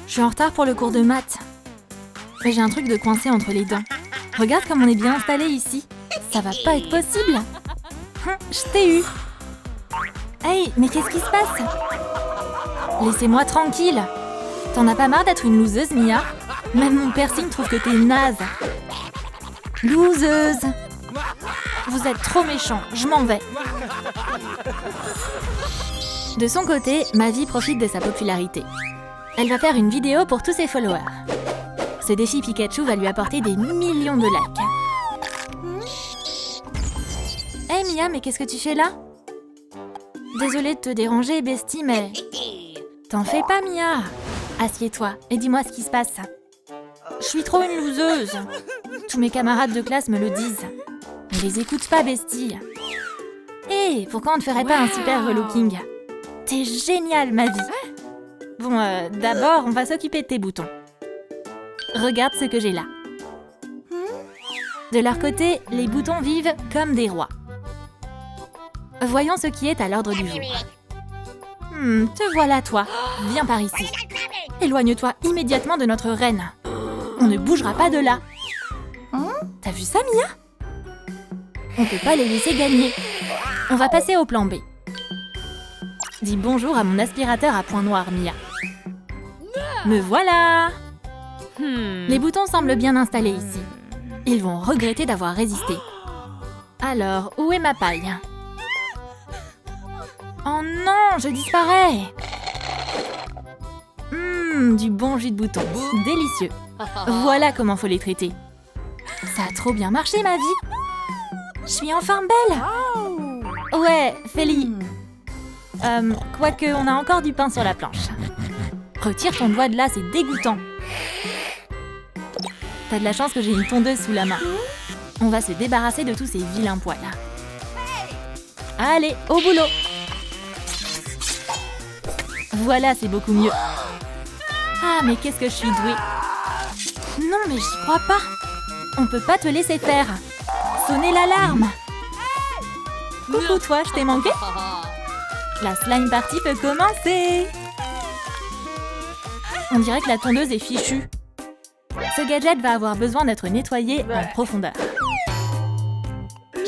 Je suis en retard pour le cours de maths. Mais j'ai un truc de coincé entre les dents. Regarde comme on est bien installé ici. Ça va pas être possible. Je t'ai eu. Hey, mais qu'est-ce qui se passe? Laissez-moi tranquille. T'en as pas marre d'être une loseuse, Mia? Même mon piercing trouve que t'es naze. Loseuse. Vous êtes trop méchants, je m'en vais. De son côté, Mavi profite de sa popularité. Elle va faire une vidéo pour tous ses followers. Ce défi Pikachu va lui apporter des millions de likes. Hey Mia, mais qu'est-ce que tu fais là? Désolée de te déranger, bestie, mais... T'en fais pas, Mia. Assieds-toi et dis-moi ce qui se passe. Je suis trop une loseuse. Tous mes camarades de classe me le disent. Ne les écoute pas, bestie. Hé, pourquoi on ne ferait pas un super relooking? T'es génial, ma vie. Bon, d'abord, on va s'occuper de tes boutons. Regarde ce que j'ai là. De leur côté, les boutons vivent comme des rois. Voyons ce qui est à l'ordre du jour. Te voilà, toi. Viens par ici. Éloigne-toi immédiatement de notre reine. On ne bougera pas de là. T'as vu ça, Mia? On peut pas les laisser gagner. On va passer au plan B. Dis bonjour à mon aspirateur à point noir, Mia. Me voilà! Les boutons semblent bien installés ici. Ils vont regretter d'avoir résisté. Alors, où est ma paille? Oh non, je disparais! Du bon jus de bouton. Délicieux. Voilà comment faut les traiter. Ça a trop bien marché, ma vie. Je suis enfin belle. Ouais, Feli. Quoique, on a encore du pain sur la planche. Retire ton doigt de là, c'est dégoûtant. T'as de la chance que j'ai une tondeuse sous la main. On va se débarrasser de tous ces vilains poils. Allez, au boulot. Voilà, c'est beaucoup mieux. Ah, mais qu'est-ce que je suis douée. Non, mais j'y crois pas. On peut pas te laisser faire. Sonnez l'alarme. Coucou toi, je t'ai manqué? La slime party peut commencer. On dirait que la tondeuse est fichue. Ce gadget va avoir besoin d'être nettoyé en profondeur.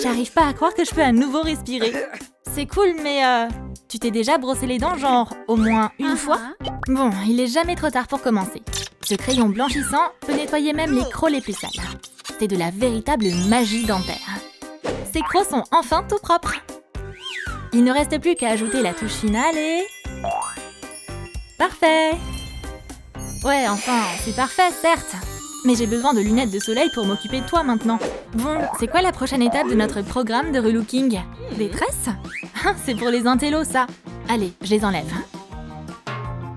J'arrive pas à croire que je peux à nouveau respirer. C'est cool, mais tu t'es déjà brossé les dents, genre au moins une fois? Bon, il est jamais trop tard pour commencer. Ce crayon blanchissant peut nettoyer même les crocs les plus sales. C'est de la véritable magie dentaire. Ces crocs sont enfin tout propres. Il ne reste plus qu'à ajouter la touche finale et... Parfait! Ouais, enfin, c'est parfait, certes. Mais j'ai besoin de lunettes de soleil pour m'occuper de toi maintenant. Bon, c'est quoi la prochaine étape de notre programme de relooking? Des tresses? C'est pour les intellos, ça. Allez, je les enlève.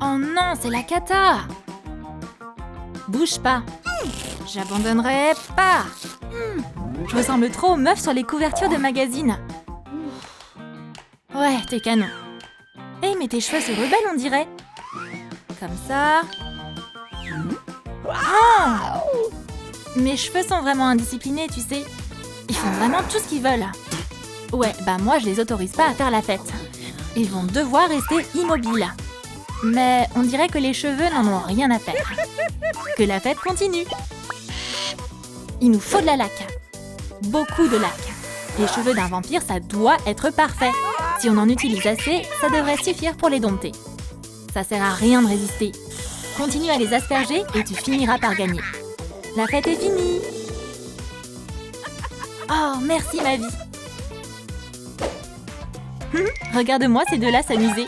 Oh non, c'est la cata! Bouge pas. J'abandonnerai pas. Je ressemble trop aux meufs sur les couvertures de magazines. Ouais, t'es canon. Hey, mais tes cheveux se rebellent, on dirait. Comme ça. Oh! Mes cheveux sont vraiment indisciplinés, tu sais. Ils font vraiment tout ce qu'ils veulent. Ouais, bah moi, je les autorise pas à faire la fête. Ils vont devoir rester immobiles. Mais on dirait que les cheveux n'en ont rien à faire. Que la fête continue. Il nous faut de la laque. Beaucoup de laque. Les cheveux d'un vampire, ça doit être parfait. Si on en utilise assez, ça devrait suffire pour les dompter. Ça sert à rien de résister. Continue à les asperger et tu finiras par gagner. La fête est finie. Oh, merci ma vie. Regarde-moi ces deux-là s'amuser.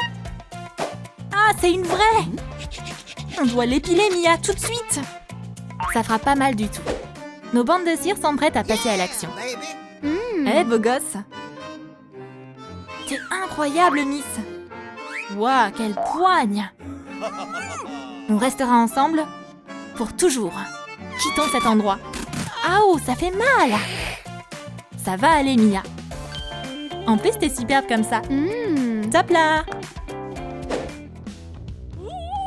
Ah, c'est une vraie! On doit l'épiler, Mia, tout de suite! Ça fera pas mal du tout. Nos bandes de cire sont prêtes à passer à l'action. Eh, beau gosse! T'es incroyable, Miss! Waouh, quelle poigne! On restera ensemble pour toujours. Quittons cet endroit. Ah, ça fait mal! Ça va aller, Mia. En plus, t'es superbe comme ça. Top là!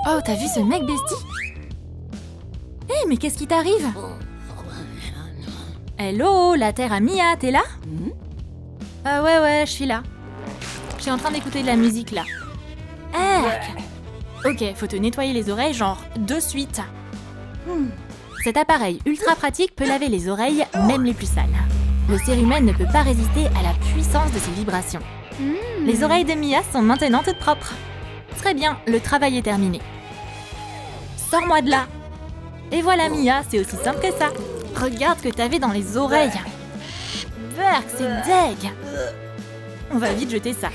Oh, t'as vu ce mec, bestie? Hé, mais qu'est-ce qui t'arrive? Hello, la terre à Mia, t'es là? Ouais, je suis là. Je suis en train d'écouter de la musique, là. Ok, faut te nettoyer les oreilles genre de suite. Cet appareil ultra pratique peut laver les oreilles, même les plus sales. Le cérumen ne peut pas résister à la puissance de ses vibrations. Les oreilles de Mia sont maintenant toutes propres. Très bien, le travail est terminé. Sors-moi de là. Et voilà Mia, c'est aussi simple que ça. Regarde ce que t'avais dans les oreilles. Berk, c'est deg. On va vite jeter ça.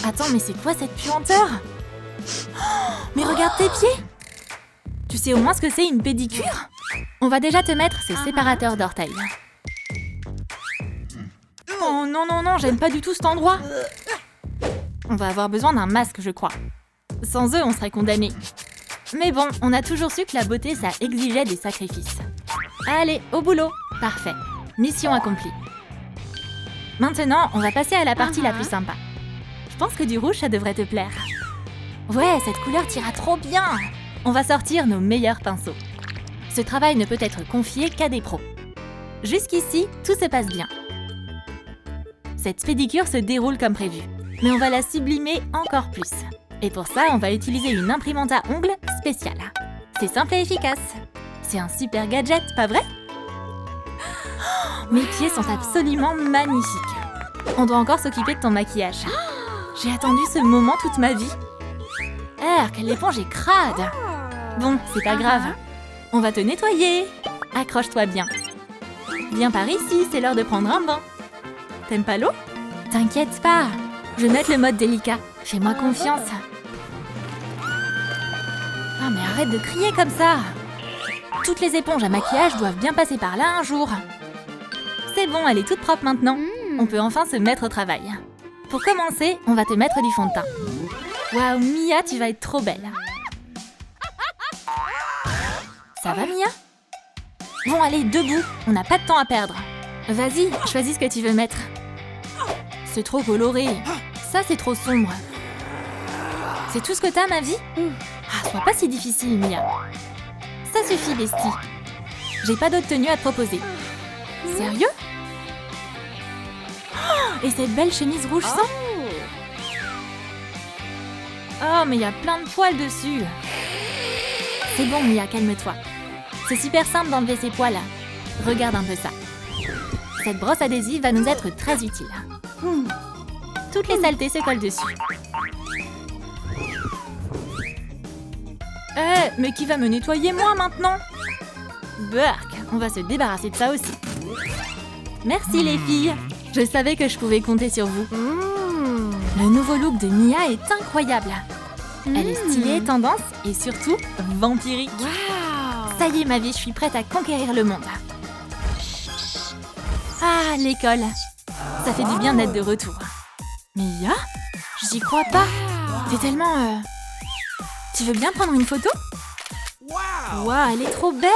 Attends, mais c'est quoi cette puanteur? Oh, mais regarde tes pieds. Tu sais au moins ce que c'est une pédicure? On va déjà te mettre ce séparateur d'orteils. Oh non, non, non, j'aime pas du tout cet endroit. On va avoir besoin d'un masque, je crois. Sans eux, on serait condamnés. Mais bon, on a toujours su que la beauté, ça exigeait des sacrifices. Allez, au boulot. Parfait. Mission accomplie. Maintenant, on va passer à la partie la plus sympa. Je pense que du rouge, ça devrait te plaire. Ouais, cette couleur t'ira trop bien. On va sortir nos meilleurs pinceaux. Ce travail ne peut être confié qu'à des pros. Jusqu'ici, tout se passe bien. Cette pédicure se déroule comme prévu, mais on va la sublimer encore plus. Et pour ça, on va utiliser une imprimante à ongles spéciale. C'est simple et efficace. C'est un super gadget, pas vrai? Mes pieds sont absolument magnifiques. On doit encore s'occuper de ton maquillage. J'ai attendu ce moment toute ma vie. L'éponge est crade. Bon, c'est pas grave. On va te nettoyer. Accroche-toi bien. Viens par ici, c'est l'heure de prendre un bain. T'aimes pas l'eau? T'inquiète pas. Je vais mettre le mode délicat. Fais-moi confiance. Ah mais arrête de crier comme ça. Toutes les éponges à maquillage doivent bien passer par là un jour. C'est bon, elle est toute propre maintenant. On peut enfin se mettre au travail. Pour commencer, on va te mettre du fond de teint. Waouh, Mia, tu vas être trop belle. Ça va, Mia? Bon, allez, debout. On n'a pas de temps à perdre. Vas-y, choisis ce que tu veux mettre. C'est trop coloré. Ça, c'est trop sombre. C'est tout ce que t'as, ma vie? Ah, sois pas si difficile, Mia. Ça suffit, bestie. J'ai pas d'autre tenue à te proposer. Sérieux? Oh, et cette belle chemise rouge sang? Oh, mais il y a plein de poils dessus. C'est bon, Mia, calme-toi. C'est super simple d'enlever ces poils. Regarde un peu ça. Cette brosse adhésive va nous être très utile. Toutes les saletés se collent dessus. Mais qui va me nettoyer moi maintenant? Berk, on va se débarrasser de ça aussi. Merci les filles. Je savais que je pouvais compter sur vous. Le nouveau look de Mia est incroyable. Elle est stylée, tendance et surtout vampirique. Ça y est ma vie, je suis prête à conquérir le monde. Ah, l'école. Ça fait du bien d'être de retour. Mia? J'y crois pas. T'es tellement... Tu veux bien prendre une photo? Waouh, elle est trop belle.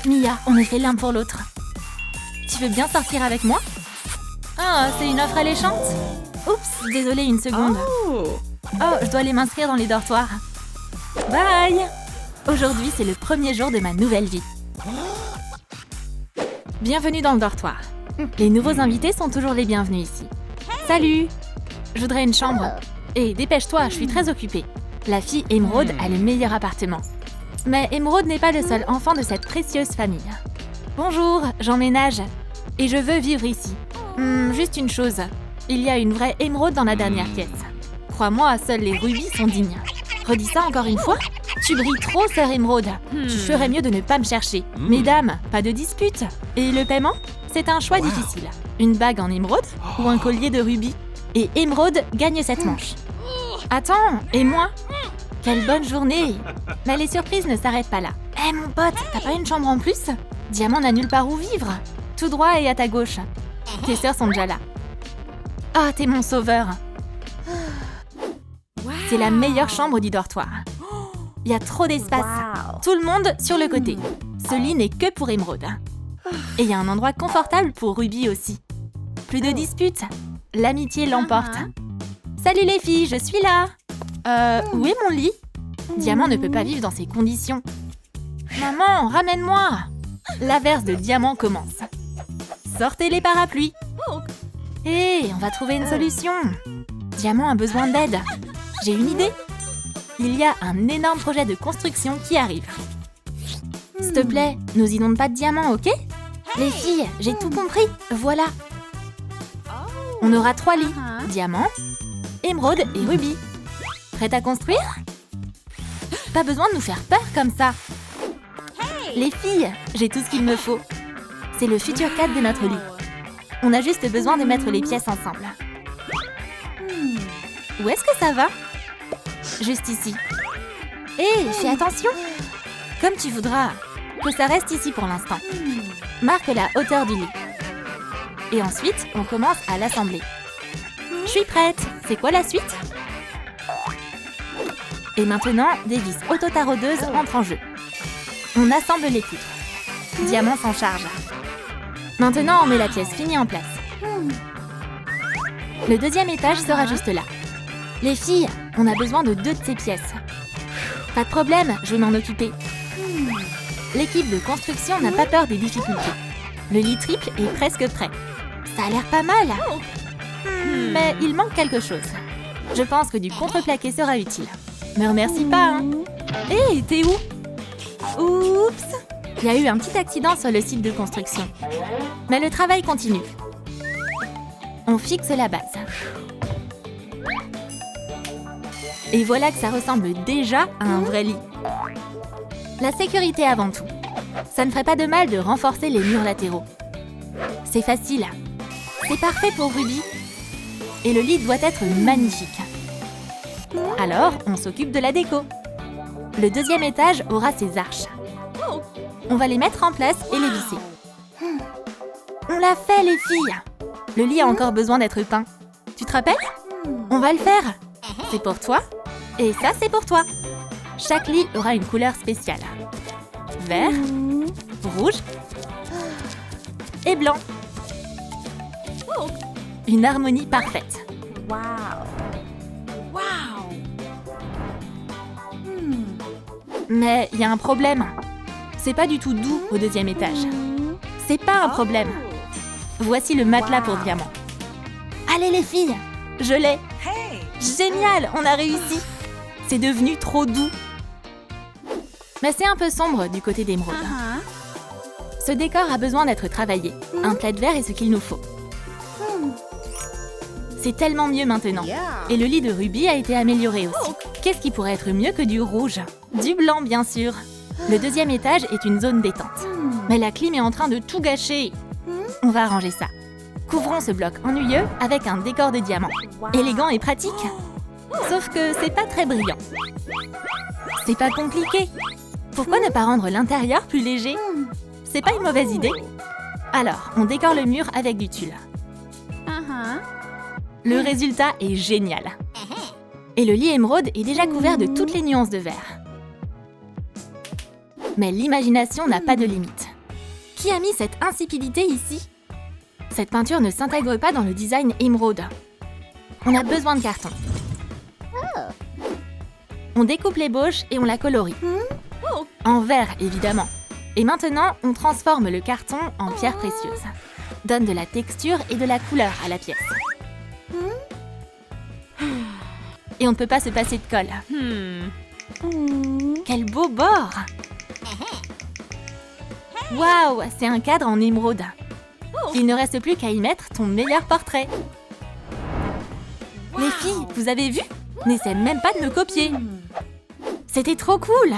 Mia, on est fait l'un pour l'autre. Tu veux bien sortir avec moi? Oh, c'est une offre alléchante. Oups, désolée, une seconde. Oh, je dois aller m'inscrire dans les dortoirs. Bye. Aujourd'hui, c'est le premier jour de ma nouvelle vie. Bienvenue dans le dortoir. Les nouveaux invités sont toujours les bienvenus ici. Salut. Je voudrais une chambre. Et dépêche-toi, je suis très occupée. La fille Émeraude a le meilleur appartement. Mais Émeraude n'est pas le seul enfant de cette précieuse famille. Bonjour, j'emménage. Et je veux vivre ici. Juste une chose. Il y a une vraie émeraude dans la dernière pièce. Crois-moi, seuls les rubis sont dignes. Redis ça encore une fois. Tu brilles trop, sœur Émeraude. Tu ferais mieux de ne pas me chercher. Mesdames, pas de dispute. Et le paiement? C'est un choix difficile. Une bague en émeraude ou un collier de rubis? Et Émeraude gagne cette manche. Attends, et moi? Quelle bonne journée! Mais les surprises ne s'arrêtent pas là. Hé mon pote, t'as pas une chambre en plus? Diamant n'a nulle part où vivre. Tout droit et à ta gauche. Tes sœurs sont déjà là. Ah, t'es mon sauveur. C'est la meilleure chambre du dortoir. Il y a trop d'espace. Tout le monde sur le côté. Ce lit n'est que pour Émeraude. Et il y a un endroit confortable pour Ruby aussi. Plus de disputes. L'amitié l'emporte. Salut les filles, je suis là. Où est mon lit? Diamant ne peut pas vivre dans ces conditions. Maman, ramène-moi. L'averse de Diamant commence. Sortez les parapluies. Hé, on va trouver une solution. Diamant a besoin d'aide. J'ai une idée. Il y a un énorme projet de construction qui arrive. S'il te plaît, nous inonde pas de diamants, ok? Les filles, j'ai tout compris. Voilà. On aura 3 lits. Diamant, émeraude et rubis. Prête à construire? Pas besoin de nous faire peur comme ça. Les filles, j'ai tout ce qu'il me faut. C'est le futur cadre de notre lit. On a juste besoin de mettre les pièces ensemble. Où est-ce que ça va? Juste ici. Hé, fais attention! Comme tu voudras. Que ça reste ici pour l'instant. Marque la hauteur du lit. Et ensuite, on commence à l'assembler. Je suis prête. C'est quoi la suite? Et maintenant, des vis auto-taraudeuses entrent en jeu. On assemble les poutres. Diamant s'en charge. Maintenant, on met la pièce finie en place. Le deuxième étage sera juste là. Les filles, on a besoin de 2 de ces pièces. Pas de problème, je vais m'en occuper. L'équipe de construction n'a pas peur des difficultés. Le lit triple est presque prêt. Ça a l'air pas mal. Mais il manque quelque chose. Je pense que du contreplaqué sera utile. Me remercie pas, hein. Hé, t'es où? Oups! Il y a eu un petit accident sur le site de construction. Mais le travail continue. On fixe la base. Et voilà que ça ressemble déjà à un vrai lit. La sécurité avant tout. Ça ne ferait pas de mal de renforcer les murs latéraux. C'est facile. C'est parfait pour Ruby. Et le lit doit être magnifique. Alors, on s'occupe de la déco. Le deuxième étage aura ses arches. On va les mettre en place et les visser. On l'a fait, les filles! Le lit a encore besoin d'être peint. Tu te rappelles? On va le faire. C'est pour toi. Et ça, c'est pour toi. Chaque lit aura une couleur spéciale. Vert, rouge et blanc. Une harmonie parfaite. Mais il y a un problème. C'est pas du tout doux au deuxième étage. C'est pas un problème. Voici le matelas pour diamant. Allez les filles, je l'ai. Génial, on a réussi. C'est devenu trop doux. Mais c'est un peu sombre du côté d'émeraude. Ce décor a besoin d'être travaillé. Un plaid vert est ce qu'il nous faut. C'est tellement mieux maintenant. Et le lit de Ruby a été amélioré aussi. Qu'est-ce qui pourrait être mieux que du rouge? Du blanc, bien sûr. Le deuxième étage est une zone détente. Mais la clim est en train de tout gâcher. On va arranger ça. Couvrons ce bloc ennuyeux avec un décor de diamants. Élégant et pratique. Sauf que c'est pas très brillant. C'est pas compliqué. Pourquoi ne pas rendre l'intérieur plus léger? C'est pas une mauvaise idée. Alors, on décore le mur avec du tulle. Le résultat est génial. Et le lit émeraude est déjà couvert de toutes les nuances de vert. Mais l'imagination n'a pas de limite. Qui a mis cette insipidité ici? Cette peinture ne s'intègre pas dans le design émeraude. On a besoin de carton. On découpe l'ébauche et on la colorie. En vert, évidemment. Et maintenant, on transforme le carton en pierre précieuse. Donne de la texture et de la couleur à la pièce. Et on ne peut pas se passer de colle. Quel beau bord! Waouh, c'est un cadre en émeraude. Il ne reste plus qu'à y mettre ton meilleur portrait. Les filles, vous avez vu? N'essaie même pas de me copier. C'était trop cool.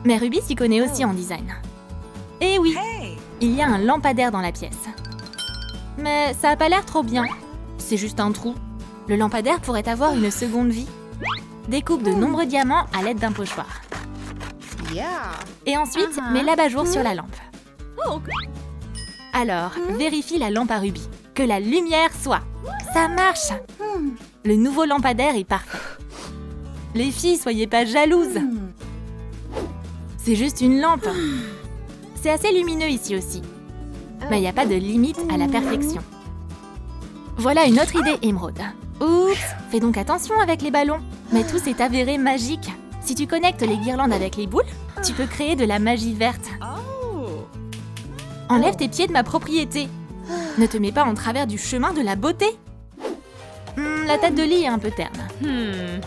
Mais Ruby s'y connaît aussi en design. Et oui, il y a un lampadaire dans la pièce. Mais ça n'a pas l'air trop bien. C'est juste un trou. Le lampadaire pourrait avoir une seconde vie. Découpe de nombreux diamants à l'aide d'un pochoir. Et ensuite, mets l'abat-jour sur la lampe. Alors, vérifie la lampe à rubis. Que la lumière soit. Ça marche. Le nouveau lampadaire est parfait. Les filles, soyez pas jalouses. C'est juste une lampe. C'est assez lumineux ici aussi. Mais il n'y a pas de limite à la perfection. Voilà une autre idée émeraude. Oups, fais donc attention avec les ballons. Mais tout s'est avéré magique. Si tu connectes les guirlandes avec les boules, tu peux créer de la magie verte. Enlève tes pieds de ma propriété. Ne te mets pas en travers du chemin de la beauté. La tête de lit est un peu terne.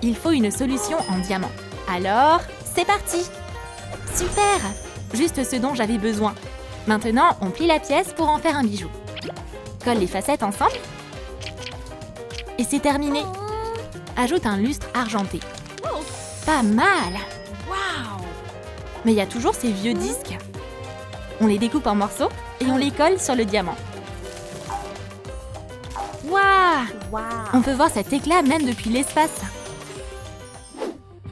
Il faut une solution en diamant. Alors, c'est parti! Super! Juste ce dont j'avais besoin. Maintenant, on plie la pièce pour en faire un bijou. Colle les facettes ensemble. Et c'est terminé. Ajoute un lustre argenté. Pas mal! Mais il y a toujours ces vieux disques. On les découpe en morceaux et on les colle sur le diamant. Waouh! On peut voir cet éclat même depuis l'espace.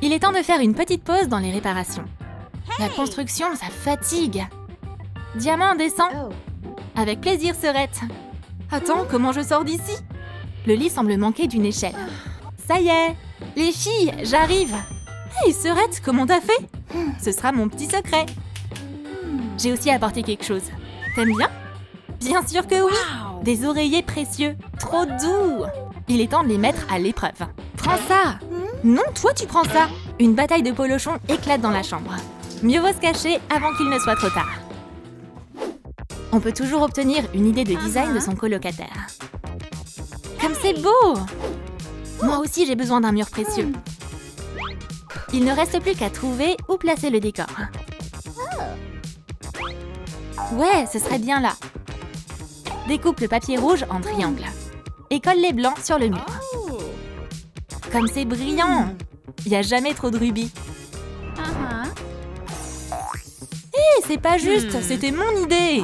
Il est temps de faire une petite pause dans les réparations. La construction, ça fatigue. Diamant, descend. Avec plaisir, Serette. Attends, comment je sors d'ici? Le lit semble manquer d'une échelle. Ça y est! Les filles, j'arrive! Hey, Serette, comment t'as fait? Ce sera mon petit secret. J'ai aussi apporté quelque chose. T'aimes bien? Bien sûr que oui! Des oreillers précieux, trop doux! Il est temps de les mettre à l'épreuve. Prends ça! Non, toi tu prends ça! Une bataille de polochons éclate dans la chambre. Mieux vaut se cacher avant qu'il ne soit trop tard. On peut toujours obtenir une idée de design de son colocataire. Comme c'est beau! Moi aussi j'ai besoin d'un mur précieux. Il ne reste plus qu'à trouver où placer le décor. Ouais, ce serait bien là. Découpe le papier rouge en triangle et colle les blancs sur le mur. Comme c'est brillant! Il n'y a jamais trop de rubis. Hé, c'est pas juste, c'était mon idée!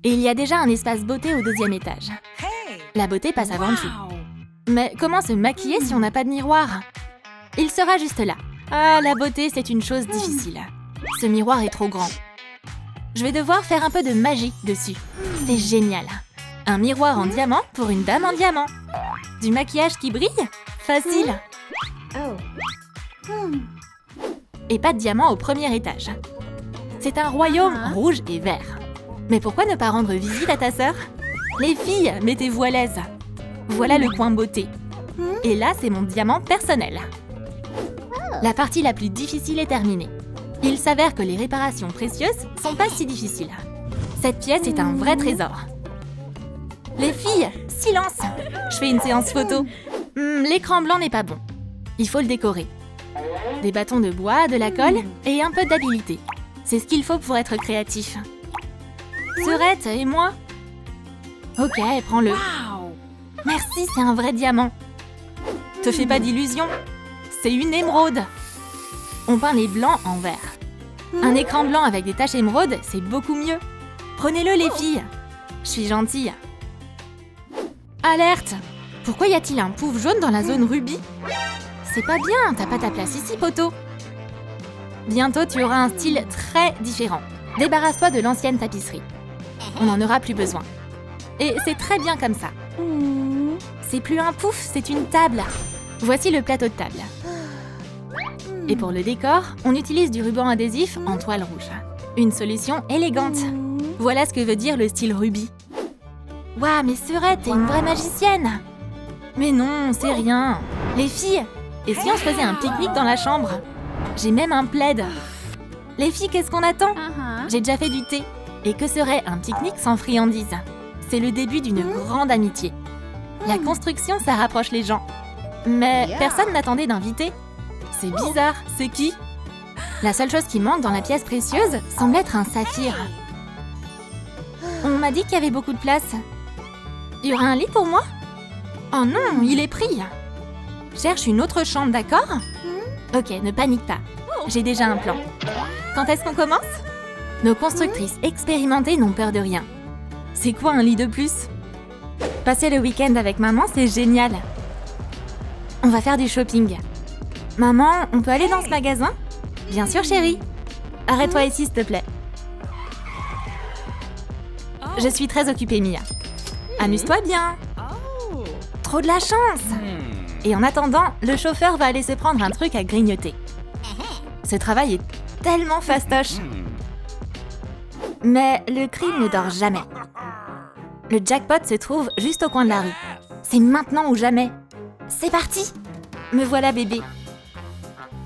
Et il y a déjà un espace beauté au 2e étage. La beauté passe avant tout. Mais comment se maquiller si on n'a pas de miroir? Il sera juste là. Ah, la beauté, c'est une chose difficile. Ce miroir est trop grand. Je vais devoir faire un peu de magie dessus. C'est génial. Un miroir en diamant pour une dame en diamant. Du maquillage qui brille? Facile. Et pas de diamant au 1er étage. C'est un royaume rouge et vert. Mais pourquoi ne pas rendre visite à ta sœur? Les filles, mettez-vous à l'aise. Voilà le coin beauté. Et là, c'est mon diamant personnel. La partie la plus difficile est terminée. Il s'avère que les réparations précieuses sont pas si difficiles. Cette pièce est un vrai trésor. Les filles, silence! Je fais une séance photo. L'écran blanc n'est pas bon. Il faut le décorer. Des bâtons de bois, de la colle et un peu d'habileté. C'est ce qu'il faut pour être créatif. Serette, et moi? Ok, prends-le. Merci, c'est un vrai diamant. Te fais pas d'illusions. C'est une émeraude. On peint les blancs en vert. Un écran blanc avec des taches émeraude, c'est beaucoup mieux. Prenez-le, les filles. Je suis gentille. Alerte! Pourquoi y a-t-il un pouf jaune dans la zone rubis? C'est pas bien, t'as pas ta place ici, poteau. Bientôt, tu auras un style très différent. Débarrasse-toi de l'ancienne tapisserie. On n'en aura plus besoin. Et c'est très bien comme ça. C'est plus un pouf, c'est une table. Voici le plateau de table. Et pour le décor, on utilise du ruban adhésif en toile rouge. Une solution élégante. Voilà ce que veut dire le style rubis. Waouh, mais Serette, t'es une vraie magicienne! Mais non, c'est rien. Les filles, et si on se faisait un pique-nique dans la chambre? J'ai même un plaid. Les filles, qu'est-ce qu'on attend? J'ai déjà fait du thé. Et que serait un pique-nique sans friandises? C'est le début d'une grande amitié. La construction, ça rapproche les gens. Mais personne n'attendait d'invité. C'est bizarre, c'est qui? La seule chose qui manque dans la pièce précieuse semble être un saphir. On m'a dit qu'il y avait beaucoup de place. Il y aura un lit pour moi? Oh non, il est pris. Cherche une autre chambre, d'accord? Ok, ne panique pas. J'ai déjà un plan. Quand est-ce qu'on commence? Nos constructrices expérimentées n'ont peur de rien. C'est quoi un lit de plus? Passer le week-end avec maman, c'est génial. On va faire du shopping. Maman, on peut aller dans ce magasin? Bien sûr, chérie. Arrête-toi ici, s'il te plaît. Je suis très occupée, Mia. Amuse-toi bien. Trop de la chance. Et en attendant, le chauffeur va aller se prendre un truc à grignoter. Ce travail est tellement fastoche. Mais le crime ne dort jamais. Le jackpot se trouve juste au coin de la rue. C'est maintenant ou jamais. C'est parti! Me voilà, bébé.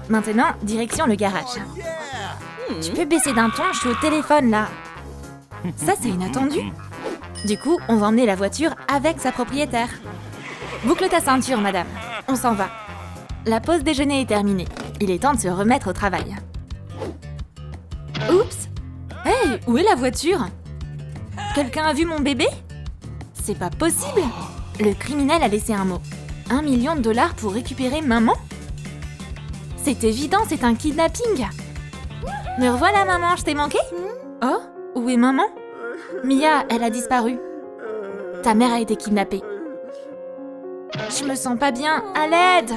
Maintenant, direction le garage. Tu peux baisser d'un ton, je suis au téléphone là. Ça, c'est inattendu. Du coup, on va emmener la voiture avec sa propriétaire. Boucle ta ceinture, madame. On s'en va. La pause déjeuner est terminée. Il est temps de se remettre au travail. Oups! Hey, où est la voiture? Quelqu'un a vu mon bébé? C'est pas possible! Le criminel a laissé un mot. 1 million de dollars pour récupérer maman? C'est évident, c'est un kidnapping! Me revoilà, maman, je t'ai manqué? Oh, où est maman? Mia, elle a disparu. Ta mère a été kidnappée. Je me sens pas bien, à l'aide!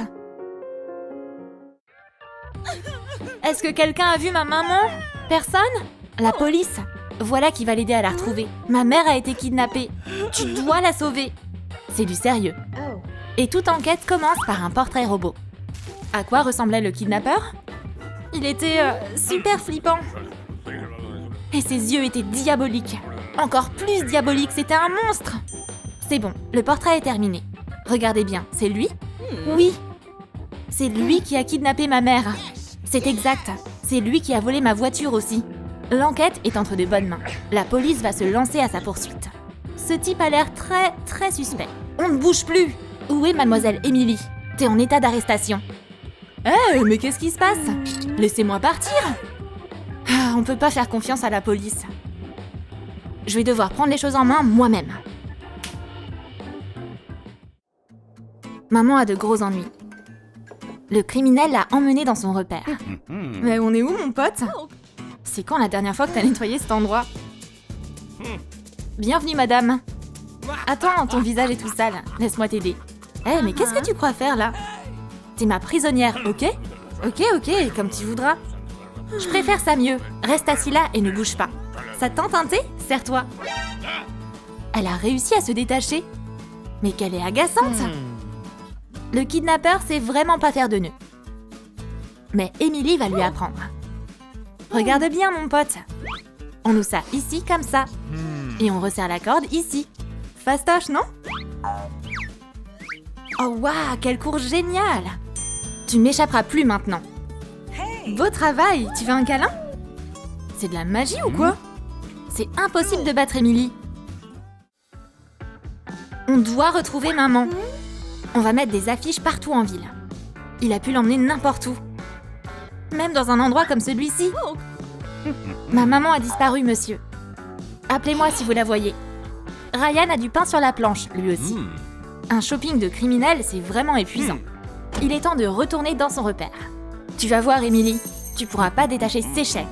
Est-ce que quelqu'un a vu ma maman? Personne? La police? Voilà qui va l'aider à la retrouver. Ma mère a été kidnappée. Tu dois la sauver. C'est du sérieux. Et toute enquête commence par un portrait robot. À quoi ressemblait le kidnappeur? Il était super flippant. Et ses yeux étaient diaboliques. Encore plus diaboliques, c'était un monstre. C'est bon, le portrait est terminé. Regardez bien, c'est lui? Oui. C'est lui qui a kidnappé ma mère. C'est exact. C'est lui qui a volé ma voiture aussi. L'enquête est entre de bonnes mains. La police va se lancer à sa poursuite. Ce type a l'air très suspect. On ne bouge plus. Où est mademoiselle Emily? T'es en état d'arrestation. Mais qu'est-ce qui se passe? Laissez-moi partir. On peut pas faire confiance à la police. Je vais devoir prendre les choses en main moi-même. Maman a de gros ennuis. Le criminel l'a emmenée dans son repère. Mais on est où, mon pote? C'est quand la dernière fois que t'as nettoyé cet endroit? Bienvenue, madame. Attends, ton visage est tout sale. Laisse-moi t'aider. Mais qu'est-ce que tu crois faire, là? T'es ma prisonnière, ok? Ok, comme tu voudras. Je préfère ça mieux. Reste assis là et ne bouge pas. Ça tente un thé? Serre-toi. Elle a réussi à se détacher. Mais qu'elle est agaçante. Le kidnappeur sait vraiment pas faire de nœud. Mais Emily va lui apprendre. Regarde bien, mon pote. On noue ça ici, comme ça. Et on resserre la corde ici. Fastoche, non? Oh, waouh, quelle course géniale! Tu m'échapperas plus maintenant. Beau travail, tu veux un câlin? C'est de la magie ou quoi? C'est impossible de battre Emily. On doit retrouver maman. On va mettre des affiches partout en ville. Il a pu l'emmener n'importe où. Même dans un endroit comme celui-ci. Ma maman a disparu, monsieur. Appelez-moi si vous la voyez. Ryan a du pain sur la planche, lui aussi. Un shopping de criminels, c'est vraiment épuisant. Il est temps de retourner dans son repère. Tu vas voir, Emily, tu pourras pas détacher ses chaînes.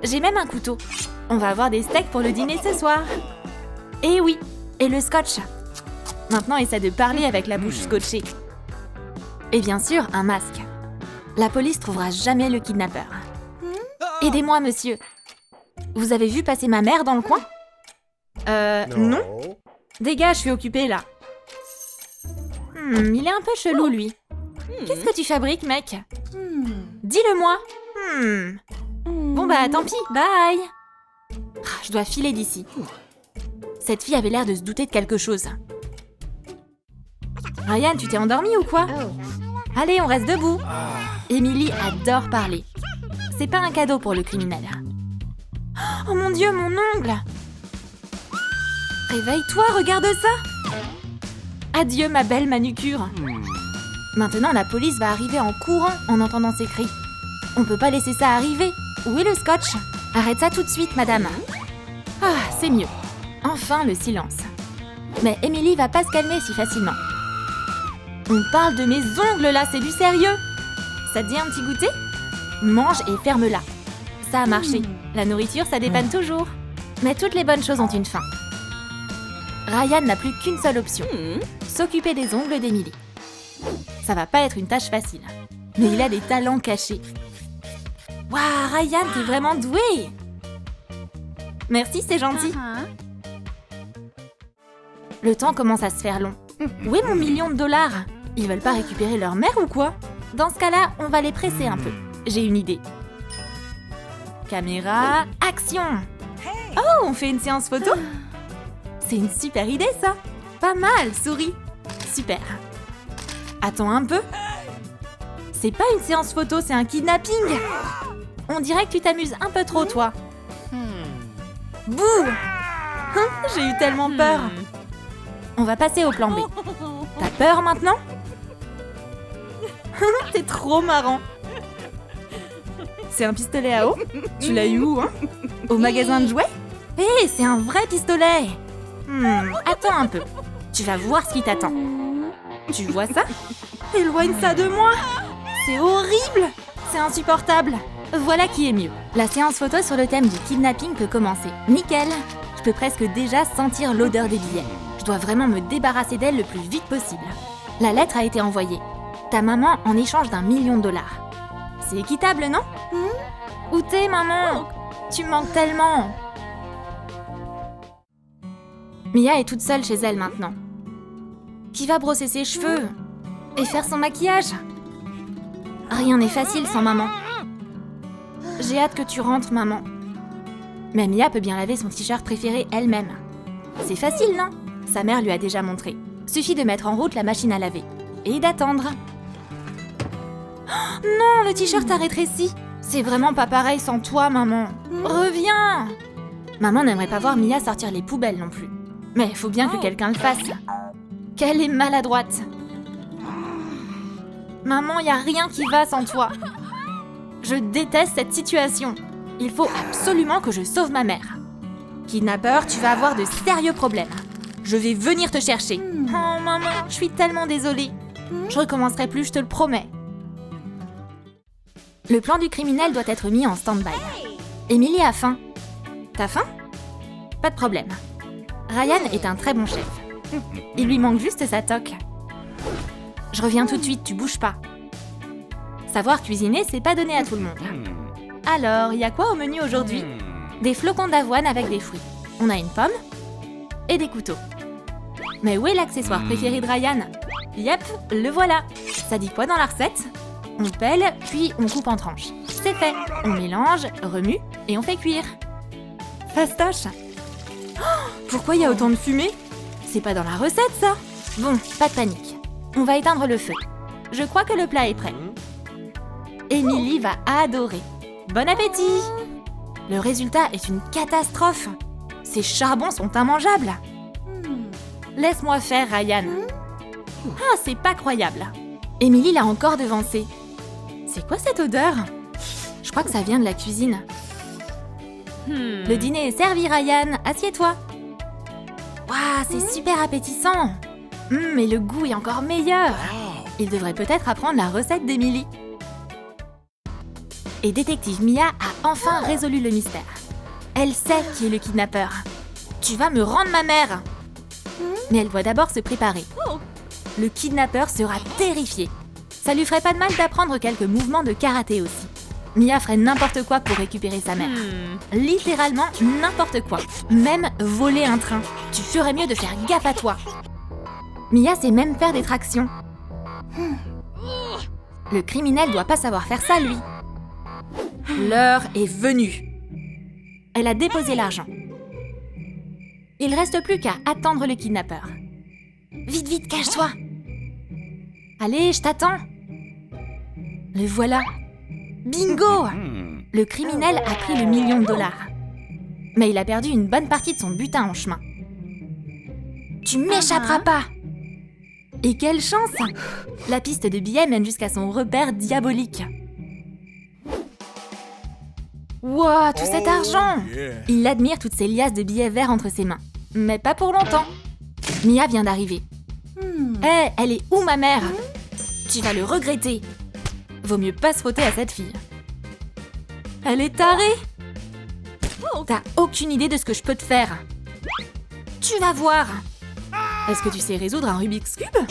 J'ai même un couteau. On va avoir des steaks pour le dîner ce soir. Eh oui, et le scotch. Maintenant, essaie de parler avec la bouche scotchée. Et bien sûr, un masque. La police trouvera jamais le kidnappeur. Aidez-moi, monsieur. Vous avez vu passer ma mère dans le coin? Non. Dégage, je suis occupée, là. Il est un peu chelou, lui. Qu'est-ce que tu fabriques, mec? Dis-le-moi. Bon bah, tant pis, bye. Je dois filer d'ici. Cette fille avait l'air de se douter de quelque chose. Ryan, tu t'es endormi ou quoi? Allez, on reste debout. Emily adore parler. C'est pas un cadeau pour le criminel. Oh mon Dieu, mon ongle! Réveille-toi, regarde ça! Adieu, ma belle manucure. Maintenant, la police va arriver en courant en entendant ces cris. On peut pas laisser ça arriver. Où est le scotch? Arrête ça tout de suite, madame. C'est mieux. Enfin, le silence. Mais Emily va pas se calmer si facilement. On parle de mes ongles là, c'est du sérieux. Ça te dit un petit goûter? Mange et ferme-la. Ça a marché. La nourriture, ça dépanne toujours. Mais toutes les bonnes choses ont une fin. Ryan n'a plus qu'une seule option. S'occuper des ongles d'Emily. Ça va pas être une tâche facile. Mais il a des talents cachés. Waouh, Ryan, t'es vraiment doué! Merci, c'est gentil. Le temps commence à se faire long. Où est mon million de dollars? Ils veulent pas récupérer leur mère ou quoi? Dans ce cas-là, on va les presser un peu. J'ai une idée. Caméra, action! Oh, on fait une séance photo? C'est une super idée, ça! Pas mal, souris! Super! Attends un peu. C'est pas une séance photo, c'est un kidnapping! On dirait que tu t'amuses un peu trop, toi. Bouh! J'ai eu tellement peur. On va passer au plan B. T'as peur maintenant? C'est trop marrant. C'est un pistolet à eau? Tu l'as eu où, hein? Au magasin de jouets? Hé, c'est un vrai pistolet! Attends un peu. Tu vas voir ce qui t'attend. Tu vois ça? Éloigne ça de moi! C'est horrible! C'est insupportable! Voilà qui est mieux. La séance photo sur le thème du kidnapping peut commencer. Nickel! Je peux presque déjà sentir l'odeur des billets. Je dois vraiment me débarrasser d'elle le plus vite possible. La lettre a été envoyée. Ta maman en échange d'1 million de dollars. C'est équitable, non? Où t'es, maman? Tu me manques tellement! Mia est toute seule chez elle maintenant. Qui va brosser ses cheveux et faire son maquillage? Rien n'est facile sans maman. J'ai hâte que tu rentres, maman. Mais Mia peut bien laver son t-shirt préféré elle-même. C'est facile, non? Sa mère lui a déjà montré. Suffit de mettre en route la machine à laver. Et d'attendre. Oh, non, le t-shirt a rétréci. C'est vraiment pas pareil sans toi, maman. Reviens! Maman n'aimerait pas voir Mia sortir les poubelles non plus. Mais il faut bien que quelqu'un le fasse. Qu'elle est maladroite. Maman, y a rien qui va sans toi. Je déteste cette situation. Il faut absolument que je sauve ma mère. Kidnappeur, tu vas avoir de sérieux problèmes. Je vais venir te chercher. Oh maman, je suis tellement désolée. Je recommencerai plus, je te le promets. Le plan du criminel doit être mis en stand-by. Emily a faim. T'as faim? Pas de problème. Ryan est un très bon chef. Il lui manque juste sa toque. Je reviens tout de suite, tu bouges pas. Savoir cuisiner, c'est pas donné à tout le monde. Alors, y a quoi au menu aujourd'hui? Des flocons d'avoine avec des fruits. On a une pomme et des couteaux. Mais où est l'accessoire préféré de Ryan? Yep, le voilà. Ça dit quoi dans la recette? On pèle, puis on coupe en tranches. C'est fait. On mélange, remue et on fait cuire. Fastoche. Oh, pourquoi y a autant de fumée? C'est pas dans la recette, ça? Bon, pas de panique. On va éteindre le feu. Je crois que le plat est prêt. Emily va adorer. Bon appétit! Le résultat est une catastrophe. Ces charbons sont immangeables. Laisse-moi faire, Ryan. Ah, c'est pas croyable. Emily l'a encore devancé. C'est quoi cette odeur? Je crois que ça vient de la cuisine. Le dîner est servi, Ryan. Assieds-toi. Waouh, c'est super appétissant. Mais le goût est encore meilleur. Il devrait peut-être apprendre la recette d'Emily. Et détective Mia a enfin résolu le mystère. Elle sait qui est le kidnappeur. Tu vas me rendre ma mère. Mais elle doit d'abord se préparer. Le kidnappeur sera terrifié. Ça lui ferait pas de mal d'apprendre quelques mouvements de karaté aussi. Mia ferait n'importe quoi pour récupérer sa mère. Littéralement n'importe quoi. Même voler un train. Tu ferais mieux de faire gaffe à toi. Mia sait même faire des tractions. Le criminel doit pas savoir faire ça, lui. L'heure est venue. Elle a déposé l'argent. Il reste plus qu'à attendre le kidnappeur. Vite, vite, cache-toi. Allez, je t'attends. Le voilà. Bingo! Le criminel a pris le $1 million. Mais il a perdu une bonne partie de son butin en chemin. Tu m'échapperas pas! Et quelle chance! La piste de billets mène jusqu'à son repère diabolique. Wow, tout cet argent! Il admire toutes ces liasses de billets verts entre ses mains. Mais pas pour longtemps. Mia vient d'arriver. Hé, elle est où ma mère? Tu vas le regretter. Vaut mieux pas se frotter à cette fille. Elle est tarée. T'as aucune idée de ce que je peux te faire. Tu vas voir. Est-ce que tu sais résoudre un Rubik's Cube?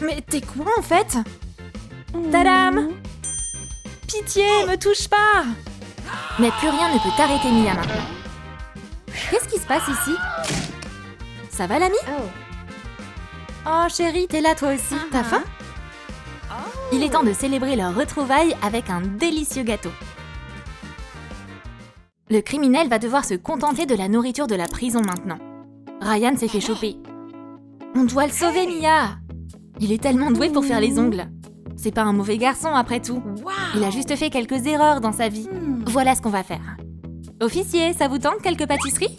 Mais t'es quoi en fait? Tadam! Pitié, me touche pas! Mais plus rien ne peut t'arrêter, Mia, maintenant. Qu'est-ce qui se passe ici? Ça va, l'ami? Oh, chérie, t'es là toi aussi. T'as faim? Il est temps de célébrer leur retrouvaille avec un délicieux gâteau. Le criminel va devoir se contenter de la nourriture de la prison maintenant. Ryan s'est fait choper. On doit le sauver, Mia! Il est tellement doué pour faire les ongles. C'est pas un mauvais garçon, après tout. Il a juste fait quelques erreurs dans sa vie. Voilà ce qu'on va faire. Officier, ça vous tente quelques pâtisseries?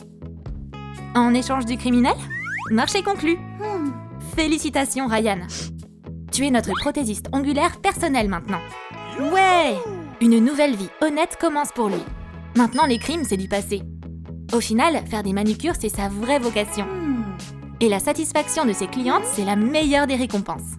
En échange du criminel? Marché conclu. Félicitations Ryan. Tu es notre prothésiste ongulaire personnel maintenant. Ouais! Une nouvelle vie honnête commence pour lui. Maintenant les crimes c'est du passé. Au final, faire des manucures c'est sa vraie vocation. Et la satisfaction de ses clientes c'est la meilleure des récompenses.